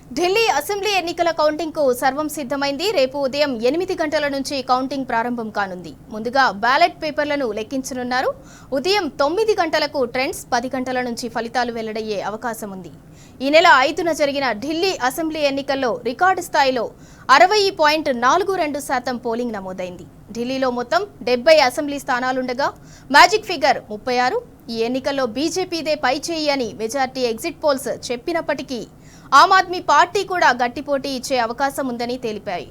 Delhi assembly ఎన్నికల counting కు సర్వం సిద్ధమైంది. రేపు ఉదయం 8 గంటల నుంచి కౌంటింగ్ ప్రారంభం కానుంది. ముందుగా బ్యాలెట్ పేపర్లను లెక్కించనున్నారు. ఉదయం 9 గంటలకు ట్రెండ్స్, 10 గంటల నుంచి ఫలితాలు వెల్లడయ్యే అవకాశం ఉంది. ఈ నెల 5న జరిగిన ఢిల్లీ అసెంబ్లీ ఎన్నికల్లో రికార్డు స్థాయిలో 60.42% పోలింగ్ నమోదైంది. ఢిల్లీలో మొత్తం 70 అసెంబ్లీ స్థానాలుండగా మ్యాజిక్ ఫిగర్ 36. ఈ ఎన్నికల్లో బీజేపీదే పైచేయి అని మెజార్టీ ఎగ్జిట్ పోల్స్ చెప్పినప్పటికీ ఆమ్ ఆద్మీ పార్టీ కూడా గట్టి పోటీ ఇచ్చే అవకాశం ఉందని తెలిపాయి.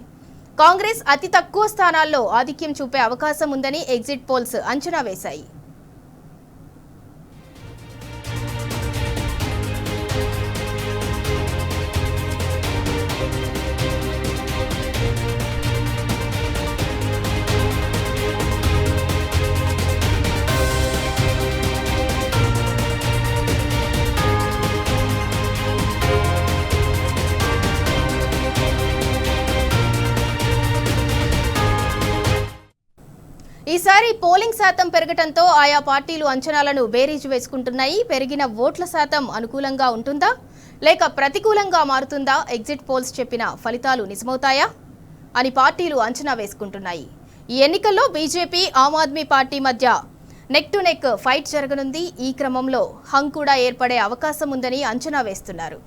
కాంగ్రెస్ అతి తక్కువ స్థానాల్లో ఆధిక్యం చూపే అవకాశం ఉందని ఎగ్జిట్ పోల్స్ అంచనా వేశాయి. ఈసారి పోలింగ్ శాతం పెరగటంతో ఆయా పార్టీలు అంచనాలను బేరీజు వేసుకుంటున్నాయి. పెరిగిన ఓట్ల శాతం అనుకూలంగా ఉంటుందా లేక ప్రతికూలంగా మారుతుందా? ఎగ్జిట్ పోల్స్ చెప్పిన ఫలితాలు నిజమవుతాయా అని పార్టీలు అంచనా వేసుకుంటున్నాయి. ఈ ఎన్నికల్లో బీజేపీ, ఆమ్ ఆద్మీ పార్టీ మధ్య నెక్ టు నెక్ ఫైట్ జరగనుంది. ఈ క్రమంలో హంగ్ కూడా ఏర్పడే అవకాశం ఉందని అంచనా వేస్తున్నారు.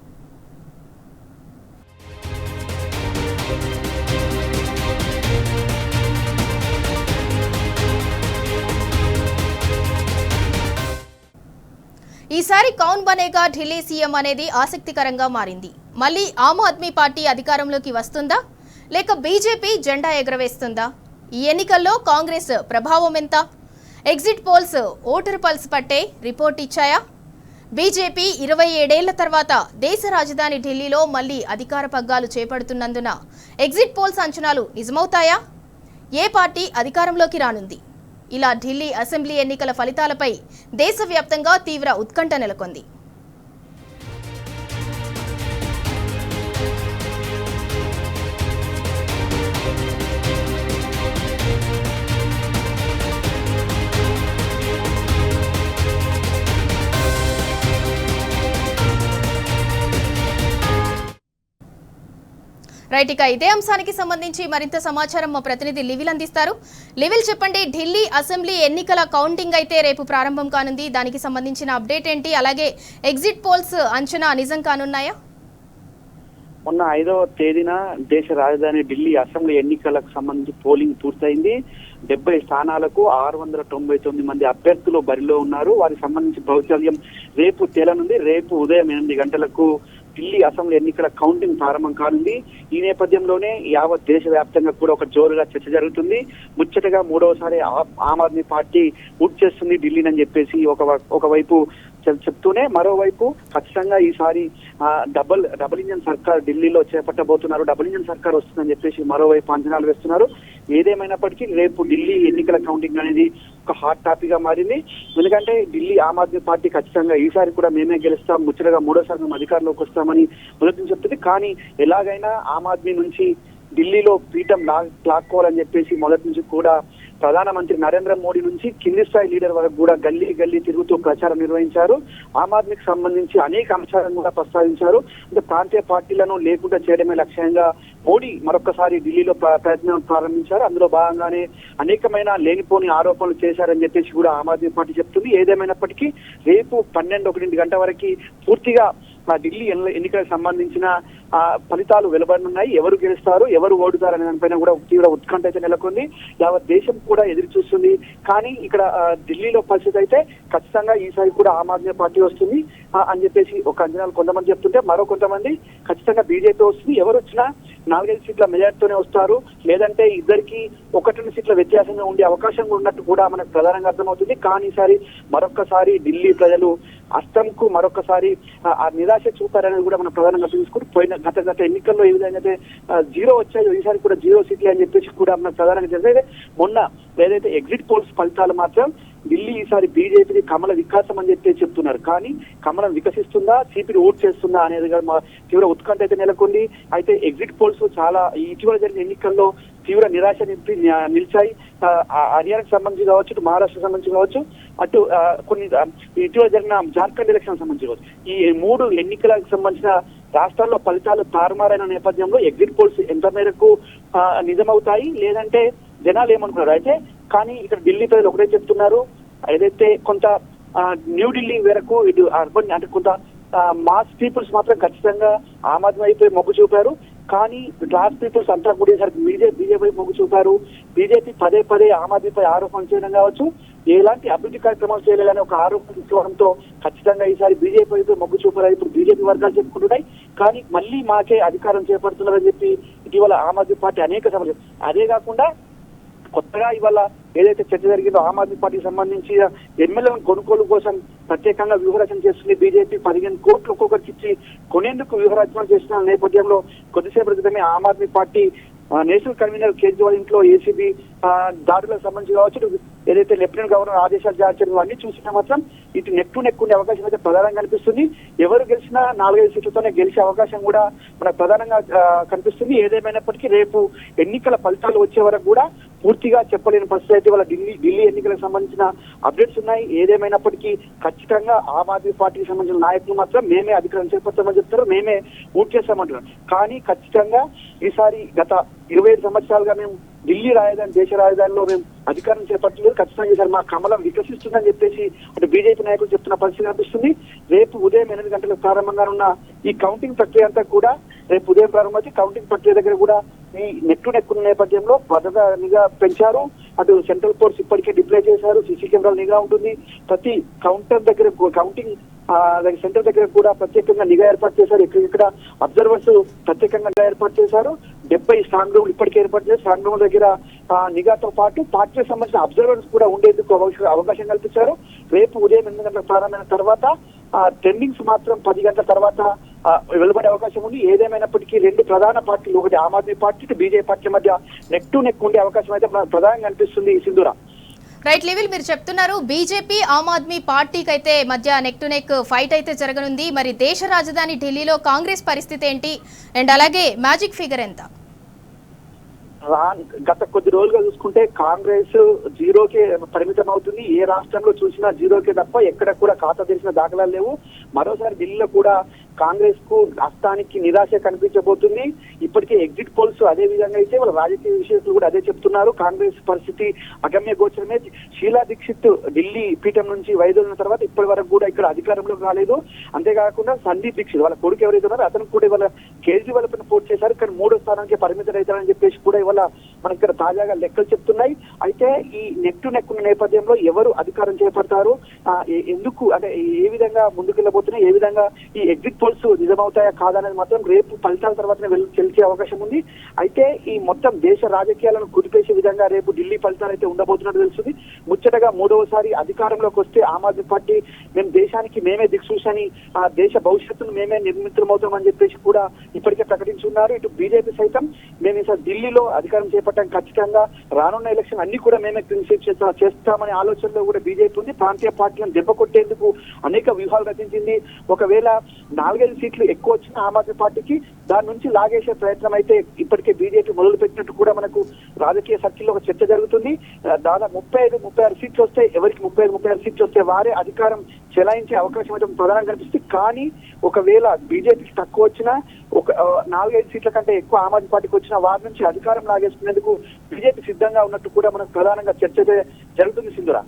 ఈసారి కౌన్ బనేగా ఢిల్లీ సీఎం అనేది ఆసక్తికరంగా మారింది. మళ్ళీ ఆమ్ ఆద్మీ పార్టీ అధికారంలోకి వస్తుందా లేక బీజేపీ జెండా ఎగరవేస్తుందా? ఈ ఎన్నికల్లో కాంగ్రెస్ ప్రభావం ఎంత? ఎగ్జిట్ పోల్స్ ఓటర్ పల్స్ పట్టే రిపోర్ట్ ఇచ్చాయా? బీజేపీ 27 ఏళ్ల తర్వాత దేశ రాజధాని ఢిల్లీలో మళ్లీ అధికార పగ్గాలు చేపడుతున్నందున ఎగ్జిట్ పోల్స్ అంచనాలు నిజమవుతాయా? ఏ పార్టీ అధికారంలోకి రానుంది? ఇలా ఢిల్లీ అసెంబ్లీ ఎన్నికల ఫలితాలపై దేశవ్యాప్తంగా తీవ్ర ఉత్కంఠ నెలకొంది. రైట్, ఇక ఇదే అంశానికి సంబంధించి మరింత సమాచారం మా ప్రతినిధి లివిల్ అందిస్తారు. లివిల్, చెప్పండి, ఢిల్లీ అసెంబ్లీ ఎన్నికల కౌంటింగ్ అయితే రేపు ప్రారంభం కానుంది. దానికి సంబంధించిన అప్డేట్ ఏంటి? అలాగే ఎగ్జిట్ పోల్స్ అంచనా నిజం కానున్నాయా? మొన్న 5వ తేదీన దేశ రాజధాని ఢిల్లీ అసెంబ్లీ ఎన్నికలకు సంబంధించి పోలింగ్ పూర్తయింది. 70 స్థానాలకు 699 మంది అభ్యర్థులు బరిలో ఉన్నారు. వారికి సంబంధించి భవితవ్యం రేపు తేలనుంది. రేపు ఉదయం 8 గంటలకు ఢిల్లీ అసెంబ్లీ ఎన్నికల కౌంటింగ్ ప్రారంభం కానుంది. ఈ నేపథ్యంలోనే యావత్ దేశవ్యాప్తంగా కూడా ఒక జోరుగా చర్చ జరుగుతుంది. ముచ్చటగా 3వసారి ఆమ్ ఆద్మీ పార్టీ ఊట్ చేస్తుంది ఢిల్లీని అని చెప్పేసి ఒకవైపు చెప్తూనే, మరోవైపు ఖచ్చితంగా ఈసారి డబుల్ ఇంజన్ సర్కార్ ఢిల్లీలో చేపట్టబోతున్నారు. డబుల్ ఇంజన్ సర్కార్ వస్తుందని చెప్పేసి మరోవైపు అంచనాలు వేస్తున్నారు. ఏదేమైనప్పటికీ రేపు ఢిల్లీ ఎన్నికల కౌంటింగ్ అనేది ఒక హాట్ టాపిక్ గా మారింది. ఎందుకంటే ఢిల్లీ ఆమ్ ఆద్మీ పార్టీ ఖచ్చితంగా ఈసారి కూడా మేమే గెలుస్తాం, ముచ్చటగా 3వసారి మేము అధికారంలోకి వస్తామని మొదటి నుంచి చెప్తుంది. కానీ ఎలాగైనా ఆమ్ ఆద్మీ నుంచి ఢిల్లీలో పీఠం లాక్కోవాలని చెప్పేసి మొదటి నుంచి కూడా ప్రధానమంత్రి నరేంద్ర మోడీ నుంచి కింది స్థాయి లీడర్ వరకు కూడా గల్లీ తిరుగుతూ ప్రచారం నిర్వహించారు. ఆమ్ ఆద్మీకి సంబంధించి అనేక అంశాలను కూడా ప్రస్తావించారు. అంటే ప్రాంతీయ పార్టీలను లేకుండా చేయడమే లక్ష్యంగా మోడీ మరొకసారి ఢిల్లీలో ప్రయత్నం ప్రారంభించారు. అందులో భాగంగానే అనేకమైన లేనిపోని ఆరోపణలు చేశారని చెప్పేసి కూడా ఆమ్ ఆద్మీ పార్టీ చెప్తుంది. ఏదేమైనప్పటికీ రేపు 12-1 గంట వరకు పూర్తిగా ఢిల్లీ ఎన్నికలకు సంబంధించిన ఫలితాలు వెలువడనున్నాయి. ఎవరు గెలుస్తారు, ఎవరు ఓడుతారు అనే దానిపైన కూడా తీవ్ర ఉత్కంఠ అయితే నెలకొంది. యావత్ దేశం కూడా ఎదురు చూస్తుంది. కానీ ఇక్కడ ఢిల్లీలో పరిస్థితి అయితే ఖచ్చితంగా ఈసారి కూడా ఆమ్ ఆద్మీ పార్టీ వస్తుంది అని చెప్పేసి ఒక అంచనాలు కొంతమంది చెప్తుంటే, మరో కొంతమంది ఖచ్చితంగా బీజేపీ వస్తుంది. ఎవరు వచ్చినా 4-5 సీట్ల మెజార్టీతోనే వస్తారు, లేదంటే ఇద్దరికి 1-2 సీట్ల వ్యత్యాసంగా ఉండే అవకాశం ఉన్నట్టు కూడా మనకు ప్రధానంగా అర్థమవుతుంది. కానీ ఈసారి మరొక్కసారి ఢిల్లీ ప్రజలు అస్తంకు మరొకసారి ఆ నిరాశ చూపారనేది కూడా మనం ప్రధానంగా తీసుకుని, పోయిన గత ఎన్నికల్లో ఏ విధంగా అయితే 0 వచ్చాయో ఈసారి కూడా 0 సీట్లు అని చెప్పేసి కూడా మనకు ప్రధానంగా తెలిసేది. మొన్న ఏదైతే ఎగ్జిట్ పోల్స్ ఫలితాలు మాత్రం ఢిల్లీ ఈసారి బీజేపీకి కమల వికాసం అని చెప్పి చెప్తున్నారు. కానీ కమలం వికసిస్తుందా, సిపిని ఓట్ చేస్తుందా అనేది తీవ్ర ఉత్కంఠ అయితే నెలకొంది. అయితే ఎగ్జిట్ పోల్స్ చాలా ఇటీవల జరిగిన ఎన్నికల్లో తీవ్ర నిరాశ నిలిచాయి. హర్యానాకు సంబంధించి కావచ్చు, ఇటు మహారాష్ట్రకు సంబంధించి కావచ్చు, అటు కొన్ని ఇటీవల జరిగిన జార్ఖండ్ ఎలక్షన్ సంబంధించి కావచ్చు, ఈ 3 ఎన్నికలకు సంబంధించిన రాష్ట్రాల్లో ఫలితాలు తారుమారైన నేపథ్యంలో ఎగ్జిట్ పోల్స్ ఎంత మేరకు నిజమవుతాయి, లేదంటే జనాలు ఏమనుకున్నారు అయితే. కానీ ఇక్కడ ఢిల్లీ ప్రజలు ఒకటే చెప్తున్నారు, ఏదైతే కొంత న్యూఢిల్లీ వరకు ఇటు అర్బన్ అంటే కొంత మాస్ పీపుల్స్ మాత్రం ఖచ్చితంగా ఆమ్ ఆద్మీ వైపు మొగ్గు చూపారు. కానీ క్లాస్ పీపుల్స్ అంతా కూడేసరికి బీజేపీ మొగ్గు చూపారు. బీజేపీ పదే పదే ఆమ్ ఆద్మీపై ఆరోపణలు చేయడం కావచ్చు, ఎలాంటి అభివృద్ధి కార్యక్రమాలు చేయలేదని ఒక ఆరోపణ తీసుకోవడంతో ఖచ్చితంగా ఈసారి బీజేపీ వైపు మొగ్గు చూపారు ఇప్పుడు బీజేపీ వర్గాలు చెప్పుకుంటున్నాయి. కానీ మళ్ళీ మాకే అధికారం చేపడుతున్నారని చెప్పి ఇటీవల ఆమ్ ఆద్మీ పార్టీ అనేక సమస్యలు. అదే కాకుండా కొత్తగా ఇవాళ ఏదైతే చర్చ జరిగిందో ఆమ్ ఆద్మీ పార్టీకి సంబంధించి ఎమ్మెల్యేలను కొనుగోలు కోసం ప్రత్యేకంగా వ్యూహరచన చేస్తుంది బీజేపీ. 15 కోట్లు ఒక్కొక్కరికి ఇచ్చి కొనేందుకు వ్యూహరచన చేస్తున్న నేపథ్యంలో కొద్దిసేపటి క్రితమే Aam Aadmi Party national convener Kejriwal ఇంట్లో ఏసీబీ దాడులకు సంబంధించి కావచ్చు, ఏదైతే లెఫ్టినెంట్ గవర్నర్ ఆదేశాలు జారీ చేయడం అన్ని చూసినా మాత్రం ఇటు నెక్ టు నెక్ ఉండే అవకాశం అయితే ప్రధానంగా కనిపిస్తుంది. ఎవరు గెలిచినా 4-5 సీట్లతోనే గెలిచే అవకాశం కూడా మనకు ప్రధానంగా కనిపిస్తుంది. ఏదేమైనప్పటికీ రేపు ఎన్నికల ఫలితాలు వచ్చే వరకు కూడా పూర్తిగా చెప్పలేని పరిస్థితి అయితే వాళ్ళ ఢిల్లీ ఎన్నికలకు సంబంధించిన అప్డేట్స్ ఉన్నాయి. ఏదేమైనప్పటికీ ఖచ్చితంగా ఆమ్ ఆద్మీ పార్టీకి సంబంధించిన నాయకులు మాత్రం మేమే అధికారం చేపడతామని చెప్తారు, మేమే ఊట్ చేస్తామంటున్నారు. కానీ ఖచ్చితంగా ఈసారి గత 25 సంవత్సరాలుగా మేము ఢిల్లీ రాజధాని దేశ రాజధానిలో మేము అధికారం చేపట్టలేదు, ఖచ్చితంగా ఈసారి మా కమలం వికసిస్తుందని చెప్పేసి అటు బీజేపీ నాయకులు చెప్తున్న పరిస్థితి కనిపిస్తుంది. రేపు ఉదయం 8 గంటలకు ప్రారంభంగా ఉన్న ఈ కౌంటింగ్ ప్రక్రియ అంతా కూడా రేపు ఉదయం ప్రారంభమవుతుంది. కౌంటింగ్ ప్రక్రియ దగ్గర కూడా ఈ నెక్ టు నెక్ ఉన్న నేపథ్యంలో భద్రత నిఘా పెంచారు. అటు సెంట్రల్ ఫోర్స్ ఇప్పటికే డిప్లై చేశారు, సీసీ కెమెరాల నిఘా ఉంటుంది. ప్రతి కౌంటర్ దగ్గర కౌంటింగ్ సెంటర్ దగ్గర కూడా ప్రత్యేకంగా నిఘా ఏర్పాటు చేశారు. ఇక్కడ అబ్జర్వర్స్ ప్రత్యేకంగా నిఘా ఏర్పాటు చేశారు. 70 స్ట్రాంగ్ రూమ్ ఇప్పటికే ఏర్పాటు చేశారు. స్ట్రాంగ్ రూమ్ దగ్గర నిఘాతో పాటు పార్టీకి సంబంధించిన అబ్జర్వర్స్ కూడా ఉండేందుకు అవకాశం కల్పించారు. రేపు ఉదయం 8 గంటలకు ప్రారంభమైన తర్వాత ట్రెండింగ్స్ మాత్రం 10 గంటల తర్వాత వెలువడే అవకాశం ఉంది. ఏదేమైనప్పటికీ 2 ప్రధాన పార్టీలు, ఒకటి ఆమ్ ఆద్మీ పార్టీ బీజేపీ పార్టీ మధ్య నెక్ టు నెక్ ఉండే అవకాశం అయితే ప్రధానంగా అనిపిస్తుంది. సింధూరా రైట్ లెవెల్ మీరు చెప్తున్నారు బీజేపీ ఆమ్ ఆద్మీ పార్టీకి అయితే మధ్య నెక్ టు నెక్ ఫైట్ అయితే జరగనుంది. మరి దేశ రాజధాని ఢిల్లీలో కాంగ్రెస్ పరిస్థితి ఏంటి అండ్ అలాగే మ్యాజిక్ ఫిగర్ ఎంత? గత కొద్ది రోజులుగా చూసుకుంటే కాంగ్రెస్ 0కే పరిమితం అవుతుంది. ఏ రాష్ట్రంలో చూసినా 0కే తప్ప ఎక్కడ కూడా ఖాతా తెరిచిన దాఖలాలు లేవు. మరోసారి ఢిల్లీలో కూడా కాంగ్రెస్ కు రాష్ట్రానికి నిరాశ కనిపించబోతుంది. ఇప్పటికే ఎగ్జిట్ పోల్స్ అదే విధంగా అయితే వాళ్ళ రాజకీయ విశ్లేషకులు కూడా అదే చెప్తున్నారు. కాంగ్రెస్ పరిస్థితి అగమ్య గోచరమే. షీలా దీక్షిత్ ఢిల్లీ పీఠం నుంచి వైదొలిన తర్వాత ఇప్పటి వరకు కూడా ఇక్కడ అధికారంలోకి రాలేదు. అంతేకాకుండా సందీప్ దీక్షిత్ వాళ్ళ కొడుకు ఎవరైతే ఉన్నారో అతను కూడా ఇవాళ కేజ్రీవాల్ పైన పోటీ చేశారు. కానీ 3వ స్థానానికి పరిమితం అవుతారని చెప్పేసి కూడా ఇవాళ మనకి ఇక్కడ తాజాగా లెక్కలు చెప్తున్నాయి. అయితే ఈ నెక్ టు నెక్ ఉన్న నేపథ్యంలో ఎవరు అధికారం చేపడతారు, ఎందుకు అంటే ఏ విధంగా ముందుకెళ్ళబోతున్నాయి, ఏ విధంగా ఈ ఎగ్జిట్ పోల్స్ నిజమవుతాయా కాదనేది మాత్రం రేపు ఫలితాల తర్వాతనే తెలిసే అవకాశం ఉంది. అయితే ఈ మొత్తం దేశ రాజకీయాలను కుదిపేసే విధంగా రేపు ఢిల్లీ ఫలితాలు అయితే ఉండబోతున్నట్టు తెలుస్తుంది. ముచ్చటగా 3వసారి అధికారంలోకి వస్తే ఆమ్ ఆద్మీ పార్టీ మేము దేశానికి మేమే దిక్సూచని ఆ దేశ భవిష్యత్తును మేమే నిర్మితమవుతామని చెప్పేసి కూడా ఇప్పటికే ప్రకటించున్నారు. ఇటు బీజేపీ సైతం మేము ఈసారి ఢిల్లీలో అధికారం చేపట్టడం ఖచ్చితంగా రానున్న ఎలక్షన్ అన్ని కూడా మేమే చేస్తామనే ఆలోచనలో కూడా బీజేపీ ఉంది. ప్రాంతీయ పార్టీలను దెబ్బ కొట్టేందుకు అనేక వ్యూహాలు రచించింది. ఒకవేళ 4-5 సీట్లు ఎక్కువ వచ్చిన ఆమ్ ఆద్మీ పార్టీకి దాని నుంచి లాగేసే ప్రయత్నం అయితే ఇప్పటికే బీజేపీ మొదలు పెట్టినట్టు కూడా మనకు రాజకీయ సర్కిల్లో ఒక చర్చ జరుగుతుంది. దాదాపు 35-36 సీట్లు వస్తే ఎవరికి 35-36 సీట్లు వస్తే వారే అధికారం చెలాయించే అవకాశం అయితే ప్రధానంగా కనిపిస్తుంది. కానీ ఒకవేళ బీజేపీకి తక్కువ వచ్చినా ఒక 4-5 సీట్ల కంటే ఎక్కువ ఆమ్ ఆద్మీ పార్టీకి వచ్చిన వారి నుంచి అధికారం లాగేసుకునేందుకు బీజేపీ సిద్ధంగా ఉన్నట్టు కూడా మనకు ప్రధానంగా చర్చ జరుగుతుంది. సింధురా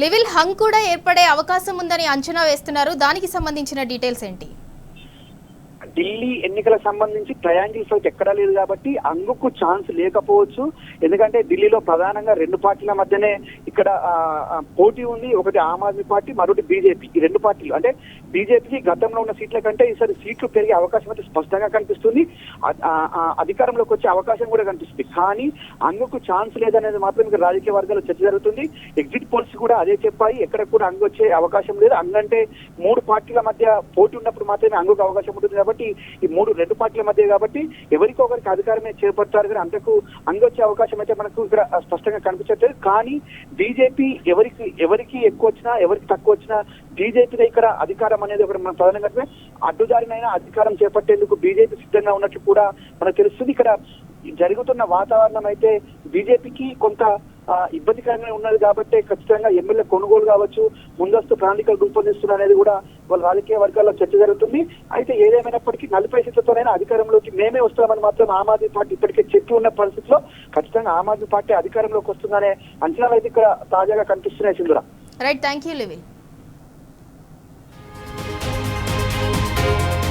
లెవెల్ హంగ్ కూడా ఏర్పడే అవకాశం ఉందని అంచనా వేస్తున్నారు. దానికి సంబంధించిన డీటెయిల్స్ ఏంటి? ఢిల్లీ ఎన్నికలకు సంబంధించి ట్రయాంగిల్ ఫైట్ ఎక్కడా లేదు కాబట్టి అందుకు ఛాన్స్ లేకపోవచ్చు. ఎందుకంటే ఢిల్లీలో ప్రధానంగా 2 పార్టీల మధ్యనే ఇక్కడ పోటీ ఉంది. ఒకటి ఆమ్ ఆద్మీ పార్టీ, మరొకటి బీజేపీ. ఈ 2 పార్టీలు అంటే బీజేపీకి గతంలో ఉన్న సీట్ల కంటే ఈసారి సీట్లు పెరిగే అవకాశం అయితే స్పష్టంగా కనిపిస్తుంది. అధికారంలోకి వచ్చే అవకాశం కూడా కనిపిస్తుంది. కానీ అందుకు ఛాన్స్ లేదనేది మాత్రం ఇక్కడ రాజకీయ వర్గాల్లో చర్చ జరుగుతుంది. ఎగ్జిట్ పోల్స్ కూడా అదే చెప్పాయి, ఎక్కడ కూడా అంగు వచ్చే అవకాశం లేదు. అంగంటే 3 పార్టీల మధ్య పోటీ ఉన్నప్పుడు మాత్రమే అంగుకు అవకాశం ఉంటుంది. కాబట్టి ఈ 2 పార్టీల మధ్య కాబట్టి ఎవరికొకరికి అధికారమే చేపడతారు. కానీ అంతకు అందొచ్చే అవకాశం అయితే మనకు ఇక్కడ స్పష్టంగా కనిపించట్లేదు. కానీ బీజేపీ ఎవరికి ఎక్కువ వచ్చినా ఎవరికి తక్కువ వచ్చినా బీజేపీదే ఇక్కడ అధికారం అనేది ఒకటి మన ప్రధానంగా అడ్డుదారినైనా అధికారం చేపట్టేందుకు బీజేపీ సిద్ధంగా ఉన్నట్టు కూడా మనకు తెలుస్తుంది. ఇక్కడ జరుగుతున్న వాతావరణం అయితే బీజేపీకి కొంత ఇబ్బందికరంగా ఉన్నది కాబట్టి ఖచ్చితంగా ఎమ్మెల్యే కొనుగోలు కావచ్చు, ముందస్తు ప్రణాళికలు రూపొందిస్తున్న అనేది కూడా వాళ్ళ రాజకీయ వర్గాల్లో చర్చ జరుగుతుంది. అయితే ఏదేమైనప్పటికీ 40 సీట్లతోనైనా అధికారంలోకి మేమే వస్తామని మాత్రం ఆమ్ ఆద్మీ పార్టీ ఇప్పటికే చెప్పి ఉన్న పరిస్థితిలో ఖచ్చితంగా ఆమ్ ఆద్మీ పార్టీ అధికారంలోకి వస్తుందనే అంచనాలు అయితే ఇక్కడ తాజాగా కనిపిస్తున్నాయి సింధురా. Right, thank you లివిల్.